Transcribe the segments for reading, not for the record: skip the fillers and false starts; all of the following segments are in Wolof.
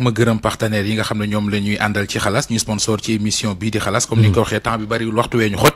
ma gërëm partenaires yi nga xam ne ñoom la ñuy àndal ci xalaas ñuy sponsor ci émission bii di xalaas comme ni nga ko waxee temps bi bariwul waxtu wee ñu xoj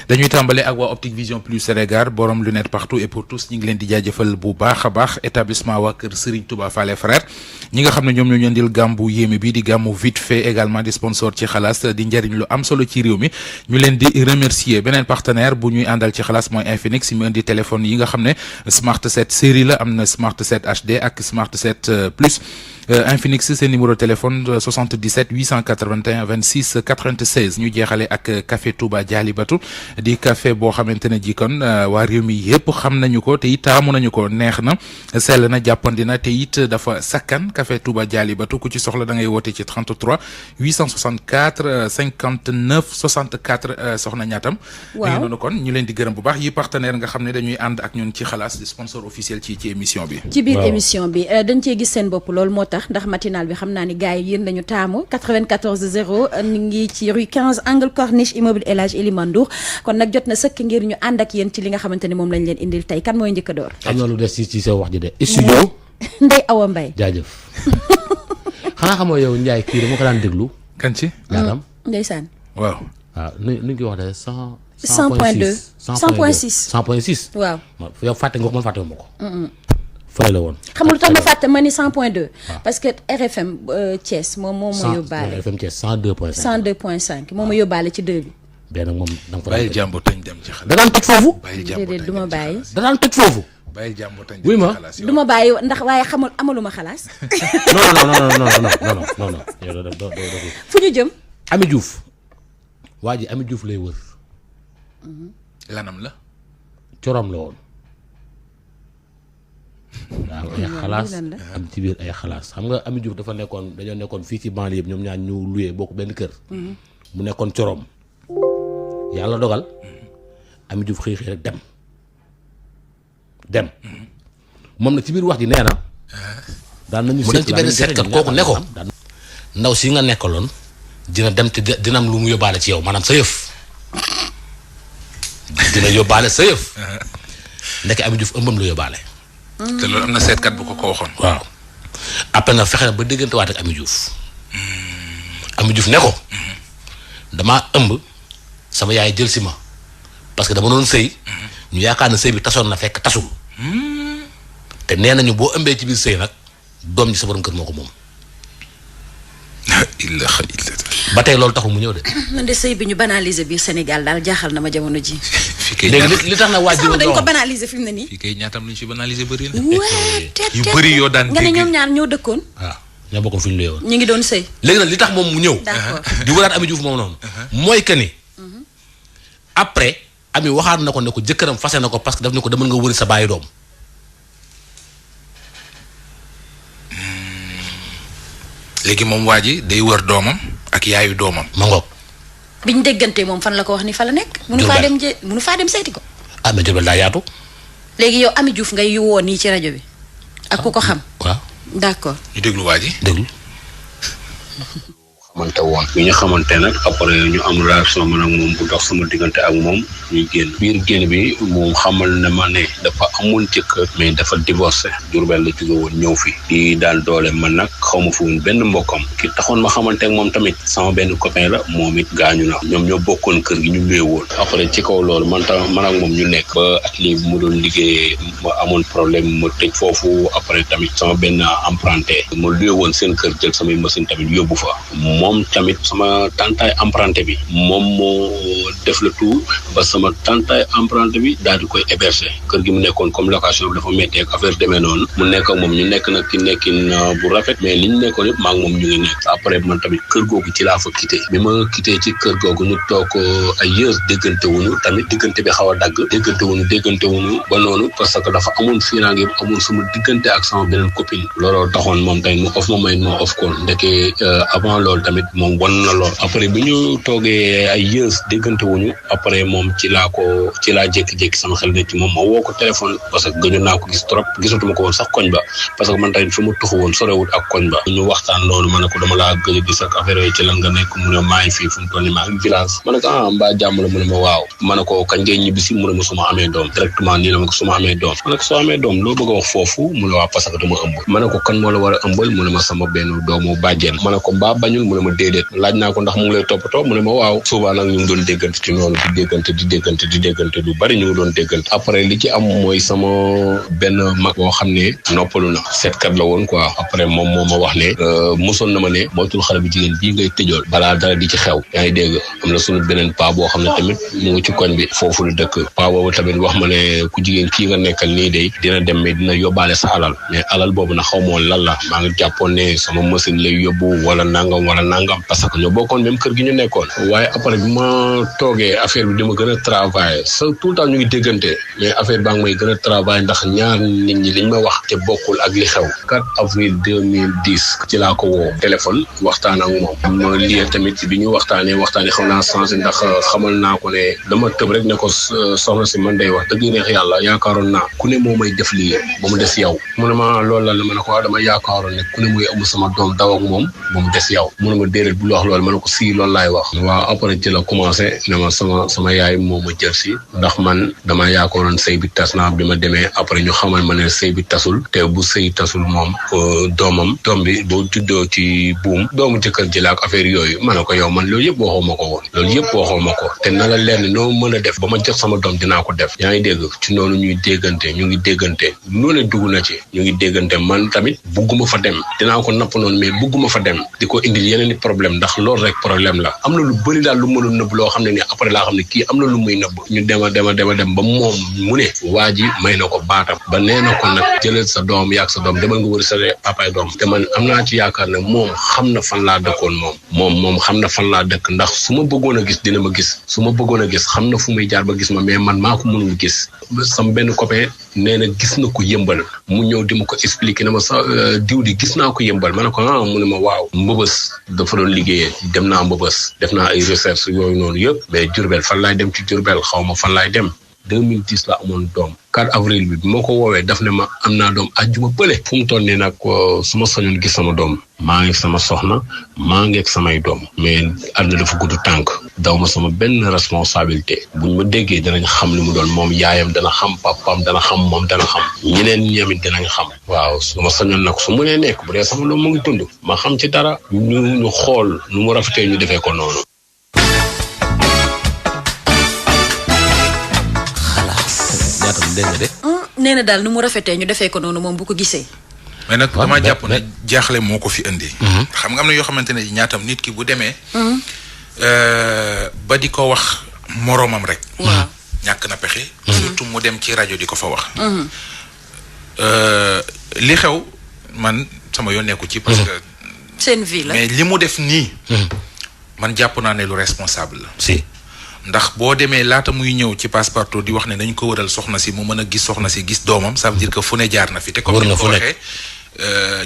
dañuy tàmbale ak waa Optique Vision Plus Sénégal borom lunette partout et pour tous ñi ngi leen di jaajëfal bu baax a baax établissement waa kër Serigne Touba Fallé Frère ñi nga xam ne ñoom ñoo ñu indil gàmbu yéeme bi di gàmmu vite fait également di sponsor ci xalaas di njëriñ lu am solo ci réew mi ñu leen di remercier beneen partenaire bu ñuy àndal ci xalaas mooy Infinix mu indi téléphone yi nga xam ne Smart 7 série la am na Smart 7 HD ak Smart 7 Plus Infinix seen numéro téléphone 77 881 26 96 ñu jeexale ak café Touba Dialibatu di café boo xamante ne ji kon waa réew mi yëpp xam nañu ko te it taamu nañu ko neex na sell na jàppandi na te it dafa sakkan café Touba Dialibatu ku ci soxla da ngay woote ci 33 864 59 64 soxna ñaatam. waaw ñu noonu kon ñu leen di gërëm bu baax yi partenaire nga xam ne dañuy ànd ak ñun ci xalaas di sponsor officiel ci émission bi. ci biir émission bi dañ cee gis seen bopp loolu moo tax ndax matinal bi xam naa ni gars yi yéen lañu taamu 94.0 ñu ngi ci rue 15 angle Corniche immeuble El Hadj Elimane Ndour kon nag jot na sëkk ngir ñu ànd ak yéen ci li nga xamante ni moom lañ leen indil tey kan mooy njëkk a door. am na lu des ci sa wax ji de. studio Ndeye Awa Mbaye jaajëf xanaa xamoo yow Ndiaye kii dama ko daan déglu. kan ci. Naam ndeysaan. waaw. waaw nu ñu koy wax de 100.2 100.6 waaw yow fàtte nga ko man fàtte ma ko. fay la woon. xam nga lu tax ma fàtte ma ni 100.2. parce que RFM Thiès moom moo ma yóbbaale. RFM Thiès 102.5. 102.5 moo ma yóbbaale ci 2 bi. benn moom da nga fa bàyyi jàmbur tañ dem ci xalaas. da daan toj foofu. déedéet du ma bàyyi. da daan toj foofu. bàyyi jàmbur tañ wuy ma du ma bàyyi ndax waaye xamul amaluma xalaas. non. fu ñu jëm. Ami Diouf waa ji Ami Diouf lay wër. lanam la. corom la woon. waaw ay xalaas am ci biir ay xalaas xam nga Ami Diouf dañoo nekkoon fii ci banlieue yëpp ñoom ñaar ñu luyee bokk benn kër. mu nekkoon corom. yàlla dogal Ami Diouf xëy rek dem moom nag ci biir wax ji nee na. daan nañu mu dem ci benn seetkat kooku ne ko ndaw si nga nekkaloon dina dem te dina am lu mu yóbbaale ci yow maanaam sa yëf. dina yóbbaale sa yëf. ndeke Ami Diouf ëmbam la yóbbaale. te loolu am na seetkat bu ko waxoon. waaw après nag fexe na ba déggante waat ak Ami Diouf. Ami Diouf ne ko. damaa ëmb sama yaay jël si ma parce que dama doon sëy. ñu yaakaar ne sëy bi tasoon na fekk tasul. te nee nañu boo ëmbee ci biir sëy nag doom ji sa borom kër moo ko moom. ba tey loolu taxul mu ñëw de. man de sëy bi ñu banaliser biir Sénégal daal jaaxal na ma jamono ji. léegi li tax na waaj dañ ko banaliser fi mu ne nii. fii kay ñaatam lu ñu fi banaliser bëri na. yu bëri yoo daan nga ne ñoom ñaar ñoo dëkkoon. waaw ñoo bokkoon fu ñu luye woon. ñu ngi doon sëy. léegi nag li tax moom mu ñëw. d'accord di waraat Ami Diouf moom noonu. mooy que ni. après Ami waxaat na ko ne ko jëkkëram fase na ko parce que daf ne ko demal nga wëri sa bàyyi doom. léegi moom waa ji day wër doomam ak yaayu doomam. ma ngoog. biñ déggante moom fan la ko wax ni fa la nekk. mënu faa dem seeti ko. ah mais Diourbel daa yaatu. léegi yow Ami Diouf ngay woo nii ci rajo bi. ak ku ko xam. waaw d'accord. ñu déglu waa ji. déglu. xamante woon bi ñu xamante nag après ñu am relation man ak moom bu dox sama diggante ak moom ñuy génn biir génn bi moom xamal na ma ne dafa amoon jëkkër mais dafa divorcé Diourbel la jóge woon ñëw fi di daan doole man nag xaw ma fi woon benn mbokkam ki taxoon ma xamante ak moom tamit sama benn copain la moom it gaañu na ñoom ñoo bokkoon kër gi ñu luye woon après ci kaw loolu man ak moom ñu nekk ba atelier bi mu doon liggéey ma amoon problème ma tëj foofu après tamit sama benn emprunté ma luye woon seen kër jël samay machine tamit yóbbu fa moom tamit sama tantaay emprunté bi moom moo def le tout ba sama tantaay emprunté bi daal di koy héberger kër gi mu nekkoon comme location bi dafa méttee ak affaire demee noonu mu nekk ak moom ñu nekk nag ci nekkin bu rafet mais li ñu nekkoon yëpp maa ngi moom ñu ngi nekk après man tamit kër googu ci laa fa quitté bi ma quitté ci kër googu ñu toog ay yeux déggante wuñu tamit diggante bi xaw a dagg déggante wuñu ba noonu parce que dafa amoon fiiraange bu amoon sama diggante ak sama beneen copine looloo taxoon moom tamit mu off ma may ma off ko ndeke avant loolu tamit moom won na lool après bi ñu toogee ay yeux déggante wuñu wuñu après moom ci laa jékki-jékki sama xel ne ci moom ma woo ko téléphone parce que gëjoon naa ko gis trop gisatuma ko woon sax koñ ba parce que man tamit fi mu tuxu woon sorewut ak koñ ba ñu waxtaan loolu ma ne ko dama laa gëj a gis ak affaire yooyu ci lan nga nekk mu ne maa ngi fii fu mu toll nii maa ngi village ma ne ko mbaa jàmm la mu ne ma waaw ma ne ko kañ ngay ñibbisi mu ne ma suma amee doom directement nii la ma ko suma amee doom ma ne ko soo amee doom loo bëgg a wax foofu mu ne waa parce que dama ëmb ma ne ko kan moo la war a ëmbal mu ne ma sama benn doomu bàjjen ma ne ko mbaa bañul mu ne ma déedéet laaj naa ko ndax mu ngi lay toppatoo mu ne ma waaw souvent nag ñu ngi doon déggante ci noonu di déggante lu bari ñu ngi doon déggante après li ci am mooy sama benn mag boo xam ne noppalu na seetkat la woon quoi après moom moo ma wax ne mosoon na ma ne moytul xale bu jigéen bii ngay tëjool balaa dara di ci xew yaa ngi dégg am na suñu beneen paa boo xam ne tamit mu ngi ci koñ bi foofu la dëkk paa boobu tamit wax ma ne ku jigéen kii nga nekkal nii day dina dem mais dina yóbbaale sa alal mais alal boobu na xaw moon lan la maa ngi jàppoon ne sama machine lay yóbbu wala nangam parce que ñoo bokkoon même kër gi ñu nekkoon waaye après bi ma toogee affaire bi dama gën a travailler sa tout le temps ñu ngi déggante mais affaire baa ngi may gën a travailler ndax ñaar nit ñi liñ ma wax te bokkul ak li xew 4 avril 2010 ci laa ko woo téléphone waxtaan ak moom ma lii tamit bi ñu waxtaanee xaw naa changé ndax xamal naa ko ne dama tëb rek ne ko soxna si man day wax dëgg neex yàlla yaakaaroon naa ku ne moo may def lii ba mu des yow mu ne ma loolu la ma ne ko dama yaakaaroon ne ku ne mooy amu sama doom daw ak moom ba mu des yow mu ne ma déedéet bu wax loolu ma ne ko si loolu laay wax waaw après ci la commencé ne ma sama yaay moo ma jël si ndax man dama yaakaaroon sëy bi tas naa bi ma demee après ñu xamal ma ne sëy bi tasul te bu sëy tasul moom doom bi boo juddoo ci buum doomu jëkkër ji la ak affaire yooyu ma ne ko yow man loolu yëpp waxoo ma ko woon te na la leen noo mën a def ba ma jox sama doom dinaa ko def yaa ngi dégg ci noonu ñu ngi déggante loolu dugg na ci ñu ngi déggante man tamit bugguma fa dem dinaa ko napp noonu mais bugguma fa dem di ko indil yeneen i problème ndax loolu rek problème la am na lu bëri daal lu mënul nëbb loo xam ne ni après laa xam ne kii am na lu muy nëbb ñu dem ba moom mu ne waa ji may na ko baatam ba nee na ko nag jëlal sa doom yaag sa doom demal nga wër sa papaay doom te man am naa ci yaakaar ne moom xam na fan laa dëkkoon moom xam na fan laa dëkk ndax su ma bëggoon a gis dina ma gis su ma bëggoon a gis xam na fu muy jaar ba gis ma mais man maa ko mënul gis sama benn copain nee na gis na ko yëmbal mu ñëw di ma ko expliquer na ma sa diw di gis naa ko yëmbal ma ne ko mu ne ma waaw mbëbës dafa doon liggéeyee dem naa mbëbës def naa ay recherche yooyu noonu yëpp mais Diourbel fan laay dem ci Diourbel xaw ma fan laay dem 2010 la amoon doom 4 avril bi moo ko woowee daf ne ma am naa doom àjjuma pële fu mu toll nii nag su ma sañoon gis sama doom maa ngi sama soxna maa ngi ak samay doom mais àdduna dafa gudd tànk daw ma sama benn responsabilité buñ ma déggee danañ xam li mu doon moom yaayam dana xam papaam dana xam moom dana xam ñeneen ñamit danañ xam waaw su ma sañoon nag su mu nee nekk bu dee sama doom mu ngi dund ma xam ci dara ñu xool nu mu rafetee ñu defee ko noonu. nee na daal nu mu rafetee ñu defee ko noonu moom bu ko gisee. mais nag damaa jàpp ne jaaxle moo ko fi indi. xam nga am na yoo xamante ne ñaatam nit ki bu demee. ba di ko wax moroomam rek. waaw ñàkk na pexe. surtout mu dem ci rajo di ko fa wax. li xew man sama yoon nekku ci. parce que seen vie la mais li mu def nii. man jàpp naa ne lu responsable la. si. ndax boo demee laata muy ñëw ci Passepartout di wax ne nañ ko wëral soxna si mu mën a gis soxna si gis doomam ça veut dire que fu ne jaar na fi. te comme ni ko waxee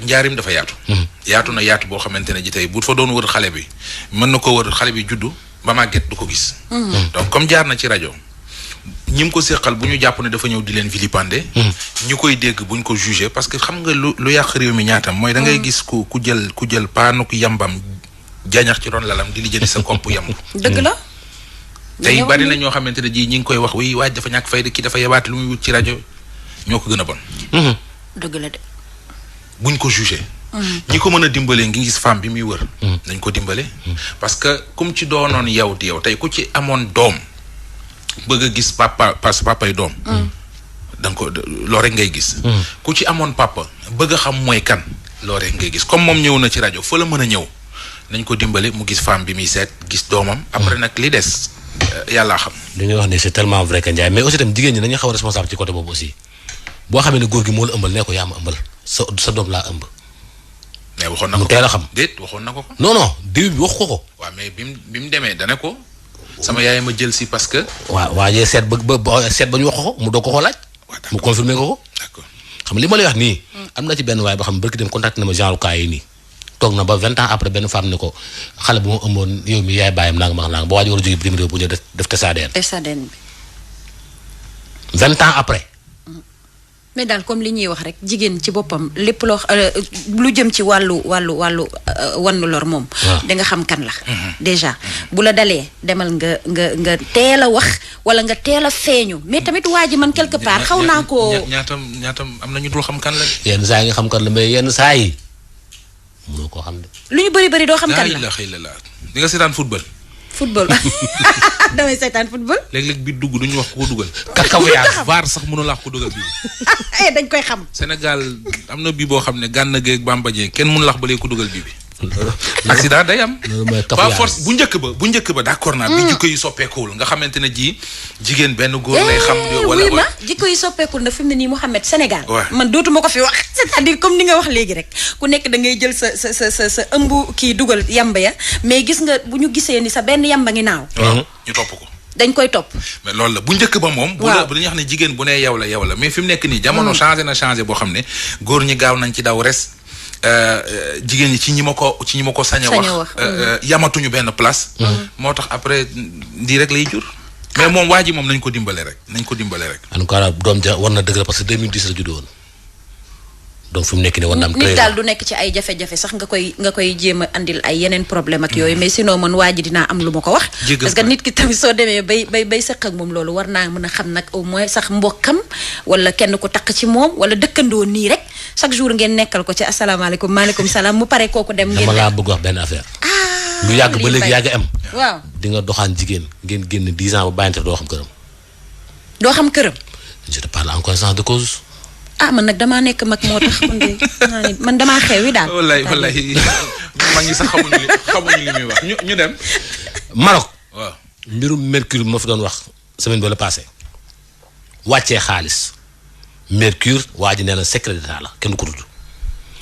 njaarim dafa yaatu. yaatu na yaatu boo xamante ne ji tey bu fa doon wër xale bi mën na ko wër xale bi juddu ba màgget du ko gis. donc comme jaar na ci rajo ñi mu ko séqal bu ñu jàpp ne dafa ñëw di leen vilipender. ñu koy dégg buñ ko jugé parce que xam nga lu yàq réew mi ñaatam mooy da ngay gis ku jël paanuk yambam jañax ci ron lalam di li jëli sa kopp yamb. dëgg la. tey bari na ñoo xamante ne ji ñi ngi koy wax wi waaj dafa ñàkk fayda kii dafa yebaate lu muy wut ci rajo ñoo ko gën a bon. dëgg la de. buñ ko jugé. ñi ko mën a dimbalee ngi gis femme bi muy wër. nañ ko dimbale. parce que comme ci doonoon yow di yow tey ku ci amoon doom bëgg a gis papay doom. da nga ko loo rek ngay gis. ku ci amoon papa bëgg a xam mooy kan loo rek ngay gis comme moom ñëw na ci rajo fa la mën a ñëw nañ ko dimbale mu gis femme bi muy seet gis doomam. après nag li des. yàlla xam. li ñuy wax ne c'est tellement vrai que Ndiaye mais aussi tam jigéen ñi dañuy xaw a responsable ci côté boobu aussi boo xamee ne góor gi moo la ëmbal nee ko yaa ma ëmbal sa doom laa ëmb. mais waxoon na ko mu teel a xam. déet waxoon na ko. non début bi wax ko. waaw mais bi mu demee dana ko sama yaay ma jël si parce que. waaw waajee seet ba ñu wax ko mu doog ko laaj. mu confirmer ko. d'accord xam li ma lay wax nii. am na ci benn waay boo xam ne barki dem contact na ma genre cas yi nii toog na ba 20 ans après benn femme ne ko xale bu ma ëmboon yow mi yaay bàyyam nanga ma nanga ba waa ji war a jóge bitim réew bu ñëw def test ADN. 20 ans après. mais daal comme li ñuy wax rek jigéen ci boppam lépp loo lu jëm ci wàllu wannu lor moom. da nga xam kan la. déjà bu la dalee demal nga teel a wax wala nga teel a feeñu mais tamit waa ji man quelque part xaw naa ko. ñaatam am na ñu dul xam kan la. yenn saa yi nga xam kan la mais yenn saa yi mënoo koo xam de. lu ñu bëri doo xam kan la. di nga seetaan football. damay seetaan football. léeg-léeg bi dugg duñu wax ko dugal. kakaw VAR sax mënul wax ko dugal bii. dañ koy xam. Sénégal am na bii boo xam ne Gana Gueye ak Bamba Dieng kenn mënul wax ba léegi ko dugal bii bi. accident day am. pas force bu njëkk ba d'accord naa. bi jikko yi soppeekuwul nga xamante ne jigéen benn góor lay xam. wala ma jikko yi soppeekul na fi mu ne nii Mouhamed Sénégal. man dootuma ko fi wax. c'est-à-dire comme ni nga wax léegi rek ku nekk da ngay jël sa ëmb kii dugal yamba ya mais gis nga bu ñu gisee ni sa benn yamba ngi naaw. ñu topp ko. dañ koy topp. mais loolu la bu njëkk ba moom. bu dañuy wax ne jigéen bu ne yow la mais fi mu nekk nii jamono changé boo xam ne góor ñi gaaw nañ ci daw res. jigéen ñi ci ñi ma ko sañ a wax yamatuñu benn place. moo tax après di rek lay jur. mais moom waa ji moom nañ ko dimbale rek. en tout cas doom ja war na dëgg parce que 2010 la judd woon donc fi mu nekk nii war na am. nit daal du nekk ci ay jafe-jafe sax nga koy jéem a andil ay yeneen problème ak yooyu mais sinon man waa ji dinaa am lu ma ko wax. parce que nit ki tamit soo demee bay sëq ak moom loolu war naa mën a xam nag au moins sax mbokkam wala kenn ko takk ci moom wala dëkkandoo nii rek chaque jour ngeen nekkal ko ci asalaamaaleykum maaleykum salaam mu pare kooku dem. ngeen dama laa bëgg wax benn affaire. lu yàgg ba léegi yàgg am. waaw di nga doxaan jigéen ngeen génn 10 ans ba bàyyante doo xam këram. doo xam këram. je te parle en connaissance de cause. man nag damaa nekk mag moo tax man damaa xewi daal. wallahi mag ñi sax xamuñu li muy wax ñu dem. Maroc. waaw mbirum mercure ma fi doon wax semaine ba la passé wàccee xaalis mercure waa ji nee na secret d'état la kenn du ko tudd.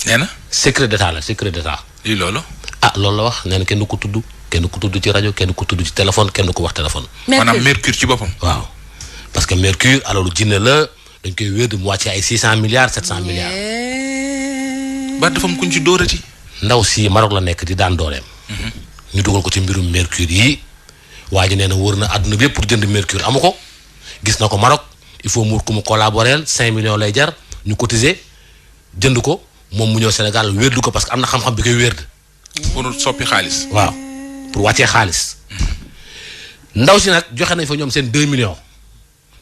nee na. secret d'état la secret d'état. lii loolu. loolu la wax nee na kenn du ko tudd kenn du ko tudd ci rajo kenn du ko tudd ci téléphone kenn du ko wax téléphone. maanaam mercure ci boppam. waaw parce que mercure alalu jinne la. dañ koy wér di mu wàcce ay 600 milliards 700 milliards. ba dafa am kuñ ci dóorati. ndaw si Maroc la nekk di daan dooleem. ñu dugal ko ci mbirum mercure yi waa ji nee na wër na àdduna bi yëpp pour jënd mercure amu ko gis na ko Maroc il faut mu ku mu collaborer 5 millions lay jar ñu cotiser jënd ko moom mu ñëw Sénégal wérdu ko parce que am na xam-xam bi koy wérd. pour soppi xaalis. waaw pour wàccee xaalis. ndaw si nag joxe nañ fa ñoom seen 2 millions.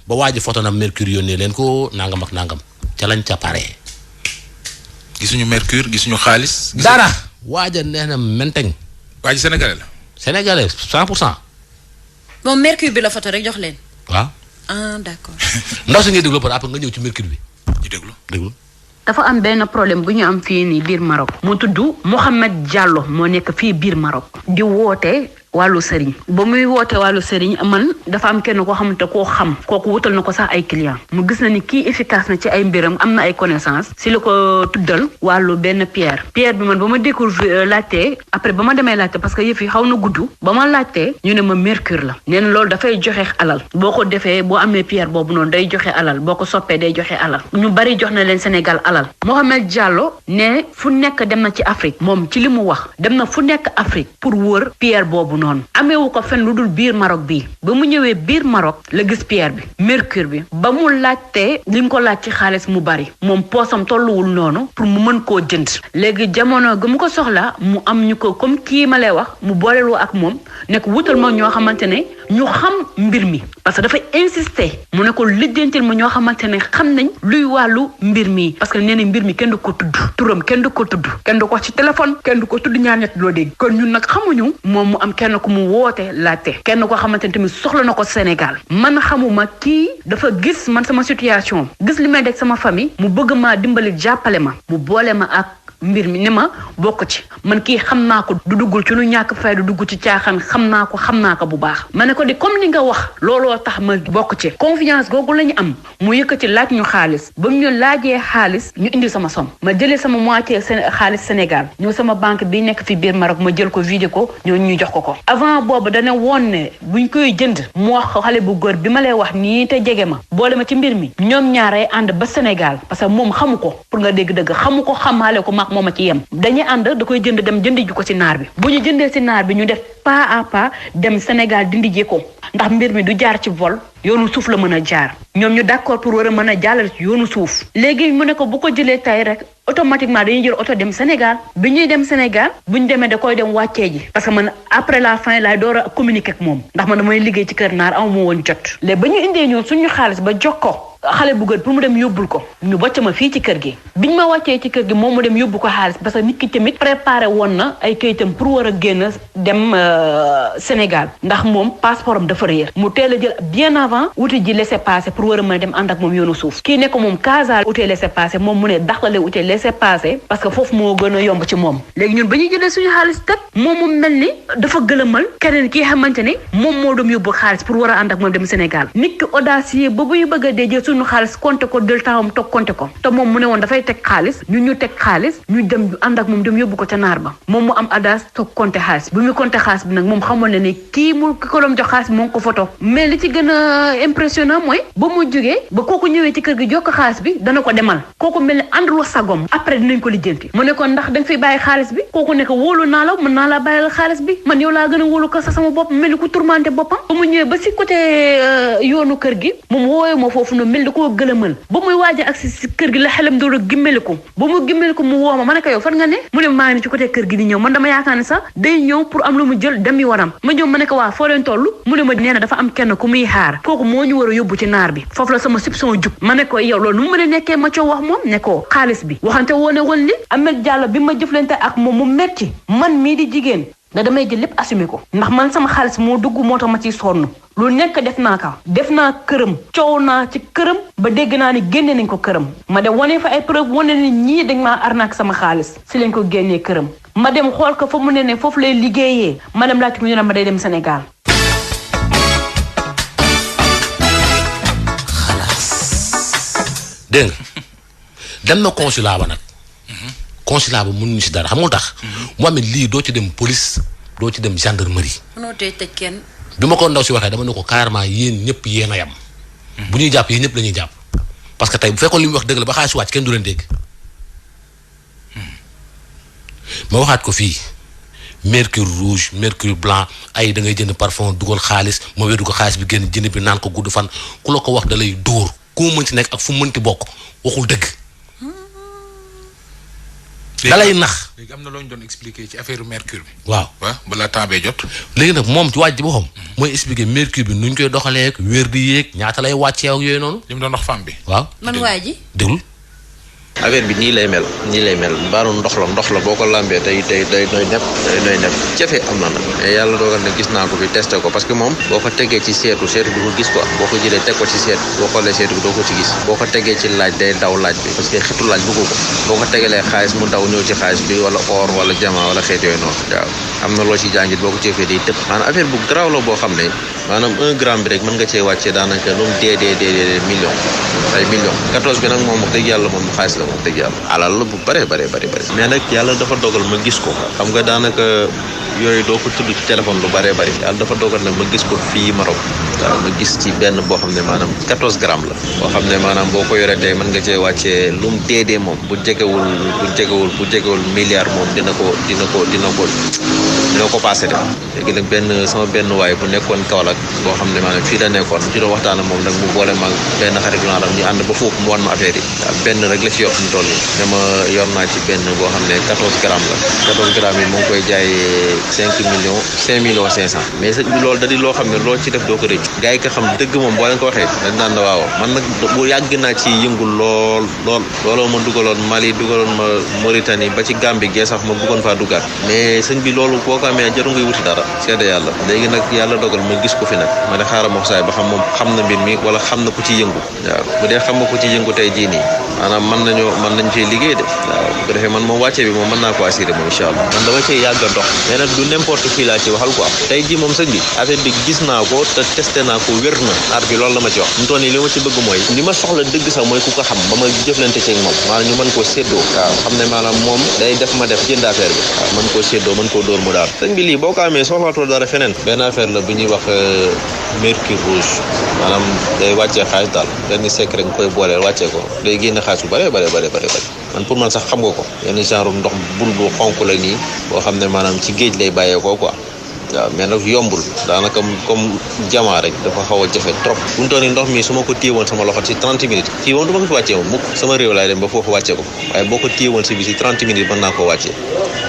ba waa ji photo na mercure yónnee leen ko nangam ak nangam ca lañ ca pare. gisuñu mercure gisuñu xaalis. dara waaja nee na menteng. waa ji sénégalais la. sénégalais 100%. moom mercure bi la photo rek jox leen. waaw. d'accord. ndaw si ngay déglu ba après nga ñëw ci mercure bi. ñu déglu. dafa am benn problème bu ñu am fii nii biir Maroc. mu tudd Mouhamed Diallo moo nekk fii biir Maroc. di woote wàllu sëriñ ba muy woote wàllu sëriñ man dafa am kenn koo xamante koo xam kooku wutal na ko sax ay client mu gis na ni kii efficace na ci ay mbiram am na ay connaissance si la ko tuddal wàllu benn pierre bi man ba ma découvrir laajtee après ba ma demee laajte parce que yëf yi xaw na gudd ba ma laajtee ñu ne ma mercure la nee na loolu dafay joxe alal boo ko defee boo amee pierre boobu noonu day joxe alal boo ko soppee day joxe alal ñu bari jox na leen Sénégal alal Mohamed Diallo ne fu nekk dem na ci Afrique moom ci li mu wax dem na fu nekk Afrique pour wër pierre boobu noonu ameewu ko fen lu dul biir Maroc bii ba mu ñëwee biir Maroc la gis pierre bi mercure bi ba mu laajtee li mu ko laaj ci xaalis mu bari moom poosam tolluwul noonu pour mu mën koo jënd léegi jamono ga mu ko soxla mu am ñu ko comme kii ma lay wax mu booleloo ak moom ne ko wutal ma ñoo xamante ne ñu xam mbir mi parce que dafay insister mu ne ko lijjantil ma ñoo xamante ne xam nañ luy wàllu mbir mi parce que nee na mbir mi kenn du ko tudd turam kenn du ko tudd kenn du ko ci téléphone kenn du ko tudd ñaar ñett loo dégg kon ñun nag xamuñu moom mu am kenn ku mu woote laajte kenn koo xamante ne tamit soxla na ko Sénégal man xamuma kii dafa gis man sama situation gis li may deg sama famille mu bëgg maa dimbali jàppale ma mu boole ma ak mbir mi ni ma bokk ci man kii xam naa ko du duggul ci lu ñàkk fay du dugg ci caaxaan xam naa ko bu baax ma ne ko di comme ni nga wax looloo tax ma bokk ci confiance googu la ñu am mu yëkkati laaj ñu xaalis ba mu ñu laajee xaalis ñu indi sama somme ma jëlee sama moitié xaalis Sénégal ñëw sama banque bi nekk fi biir Maroc ma jël ko vidé ko ñoo ñu jox ko avant boobu dana woon ne buñ koy jënd mu wax xale bu góor bi ma lay wax nii te jege ma boole ma ci mbir mi ñoom ñaaray ànd ba Sénégal parce que moom xamu ko pour nga dégg-dëgg xamu ko xamaale ko mag maak moom a ci yem dañuy ànd da koy jënd dem jëndi ji ko ci naar bi bu ñu jëndee ci naar bi ñu def pas à pas dem Sénégal dindi ji ko ndax mbir mi du jaar ci vol yoonu suuf la mën a jaar ñoom ñu d'accord pour war a mën a jàllale ci yoonu suuf léegi mu ne ko bu ko jëlee tay rek automatiquement dañuy jël oto dem Sénégal bi ñuy dem Sénégal bu ñu demee da koy dem wàccee ji parce que man après la fin laay door a communiquer ak moom ndax man damay liggéey ci kër naar amu ma woon jot léegi ba ñu indee ñoom suñu xaalis ba jox ko xale bu gën pour mu dem yóbbul ko ñu bocc ma fii ci kër gi biñ ma wàccee ci kër gi moom mu dem yóbbu ko xaalis parce que nit ki tamit préparé woon na ay kayitam pour war a génn dem Sénégal ndax moom passeport am dafa réer mu teel a jël bien avant wuti ji laissez-passer pour war a mën a dem ànd ak moom yoonu suuf kii ne ko moom Casa utee laissez-passer moom mu ne daxlale utee laissez-passer parce que foofu moo gën a yomb ci moom léegi ñun ba ñuy jëlee suñu xaalis teg moom mu mel ni dafa gëlëmal keneen kii xamante ni moom moo doon yóbbu xaalis pour war a ànd ak moom dem Sénégal nit ki audacieux ba buy bëgg a dee jël suñu xaalis compté ko del temps toog compté ko te moom mu ne woon dafay teg xaalis ñu teg xaalis ñu dem ànd ak moom dem yóbbu ko ca naar ba moom mu am audace toog compté xaalis bu muy compté xaalis bi nag moom xamoon na ne kii mu ki ko doon jox xaalis bi moo ngi ko photo mais li ci gën a impressionnant mooy ba mu jógee ba kooku ñëwee ci kër gi jox ko xaalis bi dana ko demal kooku mel ni àndul sagom après dinañ ko lijjanti mu ne ko ndax danga fiy bàyyi xaalis bi kooku ne ko wóolu naa la mën naa laa bàyyil xaalis bi man yow laa gën a wóolu ko sa sama bopp mel ni ku tourmenté boppam ba mu ñëwee ba si côté yoonu kër gi moom woowe ma foofu noonu mel ni koo gëlëmal ba muy waaja ak si kër gi la xelam doon a gimmeliku ba mu gimmeliku mu woo ma ne ko yow fan nga ne mu ne maa ngi ci côté kër gi di ñëw man dama yaakaar ne sax day ñëw pour am lu mu jël dem yi waram ma ñëw ma ne ko waa foo leen toll mu ne ma nee na dafa am kenn ku muy xaar kooku moo ñu war a yóbbu ci naar bi foofu la sama soupçon jug ma ne ko yow loolu nu mu mën a nekkee ma coo wax moom ne ko xaalis bi waxante woone woon li Ahmed Diallo bi ma jëflante ak moom mu metti man mii di jigéen da damay jël lépp assumé ko ndax man sama xaalis moo dugg moo tax ma ciy sonn lu nekk def naa ko def naa këram coow naa ci këram ba dégg naa ni génne nañ ko këram ma dem wane fa ay preuve wane ni ñii dañ maa arnaque sama xaalis si lañ ko génnee këram ma dem xool ko fa mu ne foofu lay liggéeyee ma dem laajte ko ñu ne ma day dem Sénégal. dégg nga dem na consulat ba nag. consulat ba mënuñu si dara xam nga tax. mu amee lii doo ci dem police doo ci dem gendarmerie. mënoo tey tëj kenn. bi ma ko ndaw si waxee dama ne ko carrément yéen ñëpp yéen a yam. bu ñuy jàpp yéen ñëpp la ñuy jàpp. parce que tey bu fekkoon li muy wax dëgg la ba xaalis wàcc kenn du leen dégg. ma waxaat ko fii mercure rouge mercure blanc ay da ngay jënd parfum dugal xaalis ma weddu ko xaalis bi génn jënd bi naan ko gudd fan ku la ko wax da lay dóor ku mu mënti nekk ak fu mu mënti bokk waxul dëgg. da lay nax. léegi am na loo ñu doon expliquer ci affaire mercure bi. waaw balaa temps bee jot. léegi nag moom ci waaj ji boppam. mooy expliquer mercure bi nu ñu koy doxalee ak wér di yéeg ñaata lay wàccee ak yooyu noonu. li mu doon wax femme bi. waaw man waa ji. déglu. affaire bi nii lay mel mbaaru ndox la boo ko lambee tey doy nepp jafe am na nag mais yàlla dogal na gis naa ko fi testé ko parce que moom boo ko tegee ci seetu du ko gis quoi boo ko jëlee teg ko ci seetu boo xoolee seetu bi doo ko ci gis boo ko tegee ci laaj day daw laaj bi parce que xetu laaj bëggu ko boo ko tegalee xaalis mu daw ñëw ci xaalis bi wala or wala jama wala xeet yooyu noonu waaw am na loo ci jàngit boo ko jëfee day tëb maanaam affaire bu garaaw la boo xam ne maanaam 1 gramme bi rek mën nga cee wàccee daanaka lu mu dee million ay million 14 bi nag moom wax dëgg yàlla moom xaalis la wax dëgg yàlla alal la bu bare mais nag yàlla dafa dogal ma gis ko xam nga daanaka yooyu doo ko tudd ci téléphone lu bare yàlla dafa dogal nag ma gis ko fii Maroc waaw ma gis ci benn boo xam ne maanaam 14 grammes la boo xam ne maanaam boo ko yoree tey mën nga cee wàccee lu mu dee moom bu jegewul milliard moom dina ko passé de léegi nag sama benn waay bu nekkoon Kaolack boo xam ne maanaam fii la nekkoon ci doon waxtaan ak moom nag mu boole ma benn xarit maanaam ñu ànd ba foofu mu wan ma affaire yi waaw benn rek la ci yor ñu toll nii dama yor naa ci benn boo xam ne 14 grammes la 14 grammes yi mu ngi koy jaayee 5 millions 500 mais sëñ bi loolu da di loo xam ne loo ci def doo ko rëcc gars yi ko xam dëgg moom boo leen ko waxee dañ naan la waaw man nag bu yàgg naa ci yëngul looloo ma dugaloon Mali dugaloon ma Mauritanie ba ci Gambie gee sax ma bëggoon faa duggaat mais sëñ bi loolu boo ko amee jaru ngay wuti dara seede yàlla léegi nag yàlla dogal ma gis ko fi nag ma ne xaaral ma saay ba xam moom xam na mbir mi wala xam na ku ci yëngu waaw bu dee xam nga ku ci yëngu tey jii nii maanaam mën nañ cee liggéey de waaw bu ko defee man moom wàccee bi moom mën naa ko assuré moom incha allah man dama cee yàgg a dox mais nag du n'importe qui laa ci waxal quoi tey jii moom sëñ bi affaire bi gis naa ko te testé naa ko wér na aar bi loolu la ma ci wax mu toll nii li ma ci bëgg mooy li ma soxla dëgg sax mooy ku ko xam ba ma jëflante ceeg moom maanaam ñu mën koo séddoo waaw xam ne maanaam moom day def ma def jënd affaire bi waaw mën koo séddoo mën koo dóor mu daal delluwaat sëñ bi lii boo ko amee soxlaatoo dara feneen benn affaire la bu ñuy wax mercure rouge maanaam day wàccee xaalis daal benn secret nga koy booleel wàccee ko day génn xaalis bu bare man pour man sax xam nga ko yenn genre ndox bul bu xonk la nii boo xam ne maanaam ci géej lay bàyyeekoo quoi waaw mais nag yombul daanaka comme jamaa rek dafa xaw a jafe trop bu mu toll nii ndox mi su ma ko téyewoon sama loxo ci 30 minutes fii moom du ma ko fi wàccee moom mukk sama réew laay dem ba foofu wàccee ko waaye boo ko téyewoon si bi si 30 minutes mën naa koo wàccee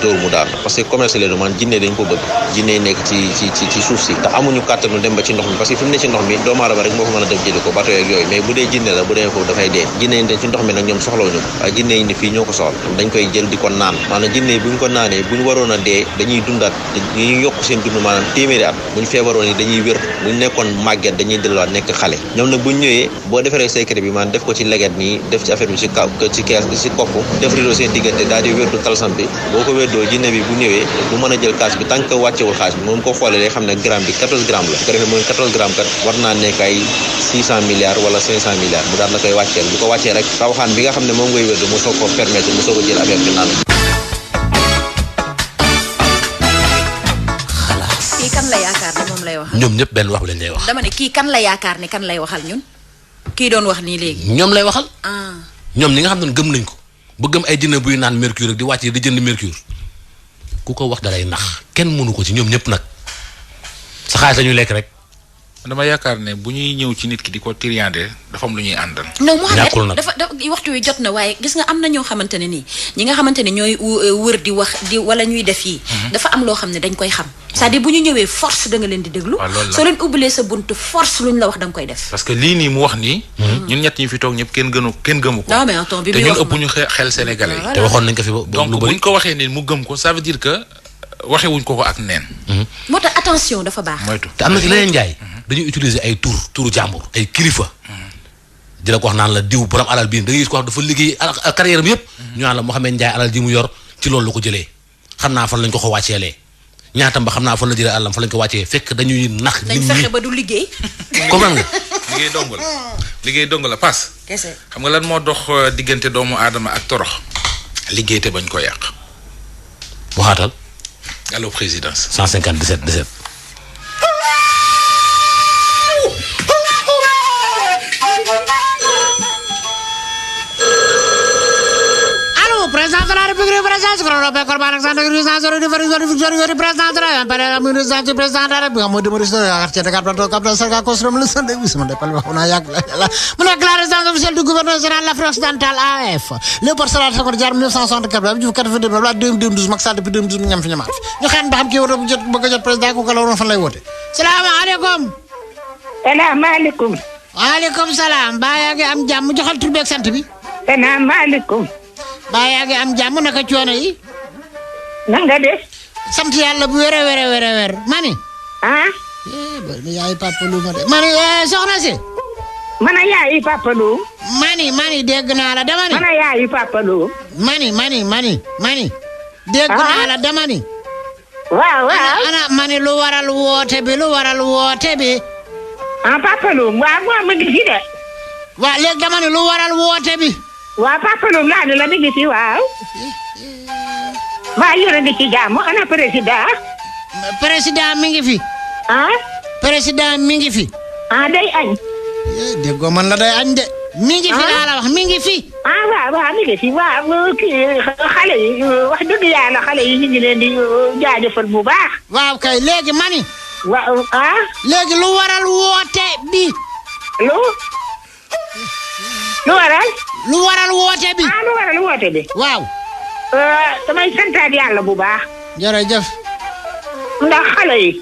dóor mu daan parce que commerce leen man jinne dañ ko bëgg jinne nekk ci suuf si te amuñu kàttanu dem ba ci ndox mi parce que fi mu ne ci ndox mi doomu aadama rek moo fa mën a dem jëli ko bateau yeeg yooyu mais bu dee jinne la bu dee foofu dafay dee jinne yi ci ndox mi nag ñoom soxlawuñu ko waaye jinne yi ni fii ñoo ko soxla dañ koy jël di ko naan maanaam jinne yi bu ñu ko naanee bu ñu waroon a dee dañuy dundaat dañuy yokk seen dund maanaam téeméeri at bu ñu feebaroon yi dañuy wér bu ñu nekkoon màgget dañuy delluwaat nekk xale ñoom nag bu ñu ñëwee boo defaree secret bi maanaam def ko ci leget nii def ci affaire bi ci kaw ci kees ci kopp def rido seen diggante daal di wérdu talsam bi boo ko wérdoo jinne bi bu ñëwee bu mën a jël kaas bi tant que wàccewul xaalis bi moom ko xoolee day xam ne gramme bi 14 grammes la ko defee mooy 14 grammes kat war naa nekk ay 600 milliards wala 500 milliards mu daal la koy wàcceel bu ko wàccee rek rawaxaan bi nga xam ne moom ngay wérdu mu soog ko permettre mu soog a jël affaire bi naan kii kan la yaakaar ne moom lay waxal. ñoom ñëpp benn wax bi lañ lay wax. dama ne kii kan la yaakaar ne kan lay waxal ñun. kii doon wax nii léegi. ñoom lay waxal. ah ñoom ñi nga xam ne gëm nañ ko ba gëm ay jinne buy naan mercure rek di wàcc di jënd mercure ku ko wax dalay nax kenn mënu ko ci ñoom ñëpp nag sa xaalis la ñuy lekk rek. dama yaakaar ne bu ñuy ñëw ci nit ki di ko triandé dafa am lu ñuy àndal. non ñàkkul Mohamed nag. dafa waxtu wi jot na waaye gis nga am na ñoo xamante ne nii ñi nga xamante ne ñooy wër di wax di wala ñuy def yi dafa am loo xam ne dañ koy xam c'est-à-dire bu ñu ñëwee force da nga leen di déglu. waaw loolu la soo leen ubbilee sa buntu force luñ la wax da nga koy def. parce que lii nii mu wax nii. ñun ñett ñi fi toog ñëpp kenn gëmu ko. non mais attends bi te muy ñun wax ëpp ñu xel sénégalais yi. te waxoon nañ ko fi ba donc lu bu bëri. ñu ko waxee nii mu gëm ko ça veut dire que waxewuñ ko ak neen. moo tax attention dafa baax. moytu te am na ci leneen njaay dañuy utiliser ay turu jàmbur ay kilifa di la ko wax naan la diw borom alal bii da ngay gis ko wax dafa liggéey carrière bi yëpp ñu naan la Mouhamed Ndiaye alal ji mu yor ci loolu la ko jëlee xam naa fan lañ ko wàcceelee ñaatam ba xam naa fan la jëlee alalam fan lañ ko wàccee fekk dañuy nax nit dañ ñi fexe ba du liggéey. comprendre nga liggéey dong la paas. kese xam nga lan moo dox diggante doomu aadama ak torox liggéey te bañ ko yàq. waxaatal allo présidence. 157 17 président de la République, président de la République, président de la République, président de la République, président de la République, président de la République, mooy dama résidence quartier de Cap Sarka construire le centre de sama dépal wax na yàgg la mu nekk la résidence officielle du gouverneur général de l'Afrique occidentale AF Léopold Sédar Senghor jaar 1964 Abdou Diouf 82 ba 2012 Macky Sall depuis 2012 mu ñam fi ñamaat fi ñu xam ba xam kii war a jot bëgg a jot président ku ko la waroon fan lay woote salaamaaleykum salaamaaleykum. waaleykum salaam baa yaa ngi am jàmm joxal tur beeg sant bi salaamaaleykum. baa yaa ngi am jàmm naka coono yi na nga def. sant yàlla bu wér a wér mani ah. yaay Papa Lou ma de mani soxna si man a yaayi Papa Lou. mani dégg naa la dama ni man a yaayi Papa Lou. mani dégg naa la dama ni waaw waaw. ana mani lu waral woote bi ah Papa Lou waaw moom mi ngi fi de. waa léegi dama ni lu waral woote bi waaw Papa Lou laa ne la mi ngi fi waaw. waa yéen a ngi ci jàmm ana président mi ngi fi ah. président mi ngi fi ah day añ. déggoo man la day añ de mi ngi fi laa la wax mi ngi fi ah waaw mi ngi fi waaw kii xale yi wax dëgg yàlla xale yi ñu ngi leen di jaajëfal bu baax. waaw kay léegi mani waaw ah. léegi lu waral woote bi lu waral. lu waral woote bi lu waral woote bi. waaw damay santaat yàlla bu baax. jërëjëf ndax xale yi.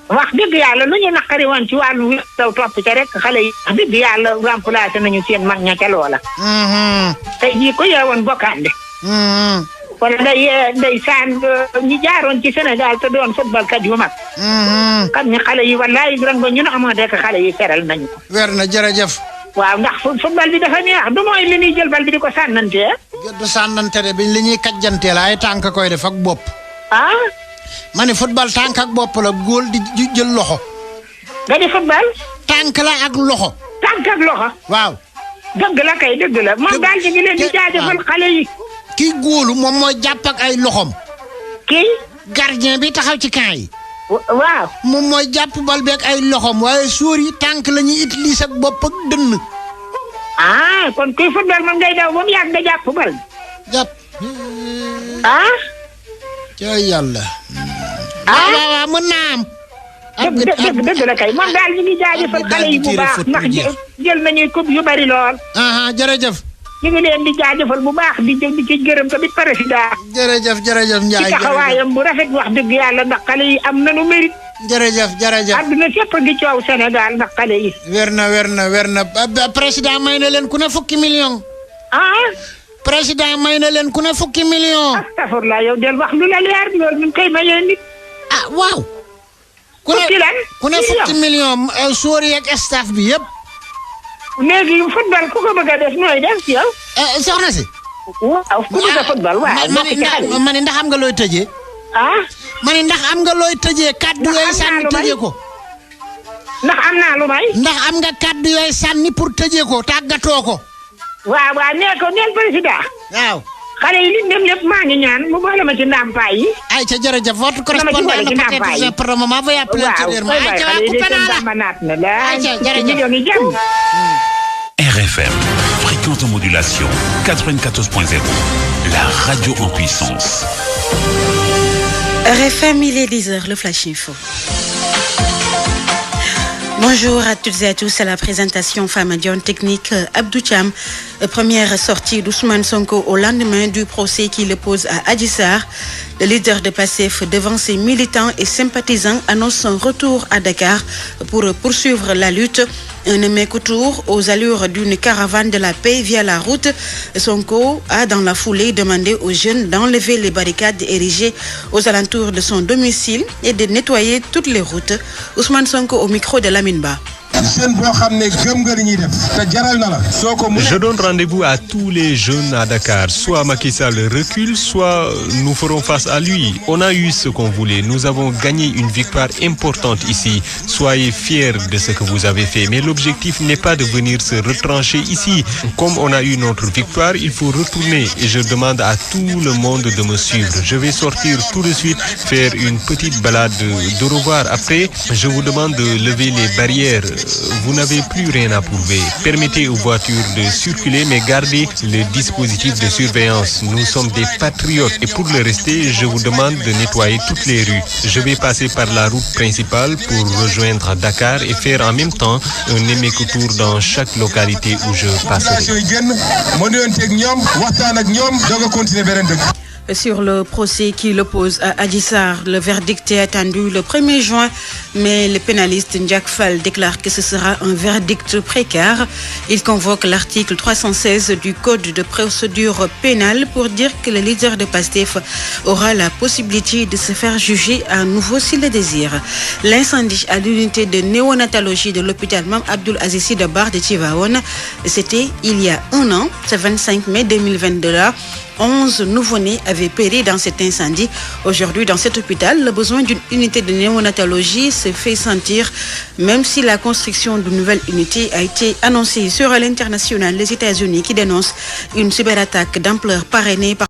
wax dëgg yàlla lu ñu naqari woon ci wàllu taw topp ca rek xale yi. wax dëgg yàlla remplacé nañu seen mag ña ca loola. tey jii ko yeewoon bokkaande. wala day saan ñi jaaroon ci Sénégal te doon football kat yu mag. xam ne xale yi wallaay rango ñu ne amoon rek xale yi feral nañu ko. weer na jërëjëf. waaw ndax football bi dafa neex du mooy li ñuy jël bal bi di ko sànnante. du sànnante de bi li ñuy kajjantee la ay tànk koy def ak bopp. ah. ma ne football tànk ak bopp la góol di jël loxo. nga di football. tànk la ak loxo. tànk ak loxo. waaw. dëgg la kay dëgg la moom daal di leen di jaajëfal xale yi. kii góolu moom mooy jàpp ak ay loxom. kii. gardien bi taxaw ci camp yi. waaw. moom mooy jàpp bal beeg ay loxom waaye suur yi tànk la ñuy utiliser ak bopp ak dënn. kon kuy football moom ngay daw ba mu yàgg nga jàpp bal. jàpp. ca yàlla. waaw mën naa am. dëgg la kay moom daal ñu ngi jaajëfal xale yi bu baax ndax jël nañuy coupe yu bari lool. jërëjëf. ñu ngi leen di jaajëfal bu baax di ci gërëm tamit président. jërëjëf Ndiaye. ci taxawaayam bu rafet wax dëgg yàlla ndax xale yi am nañu mérite. jërëjëf. àdduna fépp ngi coow Sénégal ndax xale yi. weer na président may na leen ku ne fukki million. président may na leen ku ne fukki million. astafurlah yow del wax lu la leer loolu ñu koy mayee nit. waaw. ku ne fukki million sóori ak staff bi yëpp. léegi football ku ko bëgg a def nooy def yow. soxna si. waaw ku bëgg a football waaw. ma ne ndax am nga looy tëjee. ma ne ndax am nga looy tëjee kàddu yooyu sànni tëjee ko. ndax am naa lu may. ndax am nga kàddu yooyu sànni pour tëjee ko tàggatoo ko. waaw neel président. waaw. xale yi liñ dem lépp maa ngi ñaan mu boole ma ci ndàmpaay yi. ayca jërëjëf votre correspondant la peut-être pour le moment veuillez appeler ultérieurement. ayca waa coupé naa la. ayca jërëjëf. RFM, fréquente modulation 94.0, la radio en puissance. RFM, il est 10h, le Flash Info. Bonjour à toutes et à tous, à la présentation Fama Dion technique Abdou Thiam. Première sortie d'Ousmane Sonko au lendemain du procès qui le pose à Adji Sarr. Le leader de PASTEF devant ses militants et sympathisants annonce son retour à Dakar pour poursuivre la lutte. Un émec tour aux allures d'une caravane de la paix via la route. Sonko a dans la foulée demandé aux jeunes d'enlever les barricades érigées aux alentours de son domicile et de nettoyer toutes les routes. Ousmane Sonko au micro de Lamine Ba. Je donne rendez-vous à tous les jeunes à Dakar. Soit Macky Sall recule, soit nous ferons face à lui. On a eu ce qu'on voulait. Nous avons gagné une victoire importante ici. Soyez fiers de ce que vous avez fait. Mais l'objectif n'est pas de venir se retrancher ici. Comme on a eu notre victoire, il faut retourner. Et je demande à tout le monde de me suivre. Je vais sortir tout de suite, faire une petite balade de revoir. Après, je vous demande de lever les barrières. Vous n'avez plus rien à prouver. Permettez aux voitures de circuler, mais gardez le dispositif de surveillance. Nous sommes des patriotes et pour le rester, je vous demande de nettoyer toutes les rues. Je vais passer par la route principale pour rejoindre Dakar et faire en même temps un éméco-tour dans chaque localité où je passerai. Sur le procès qui l'oppose à Adji Sarr, le verdict est attendu le 1er juin, mais le pénaliste Ndiak Fall déclare que ce sera un verdict précaire. Il convoque l'article 316 du Code de procédure pénale pour dire que le leader de PASTEF aura la possibilité de se faire juger à nouveau s'il le désire. L'incendie à l'unité de néonatologie de l'hôpital Mame Abdoul Aziz Sy Dabakh de Tivaouane, c'était il y a un an, ce 25 mai 2022. 11 nouveau-nés avaient péri dans cet incendie. Aujourd'hui, dans cet hôpital, le besoin d'une unité de néonatologie se fait sentir, même si la construction d'une nouvelle unité a été annoncée. Sur l'international, les États-Unis qui dénoncent une cyberattaque d'ampleur parrainée par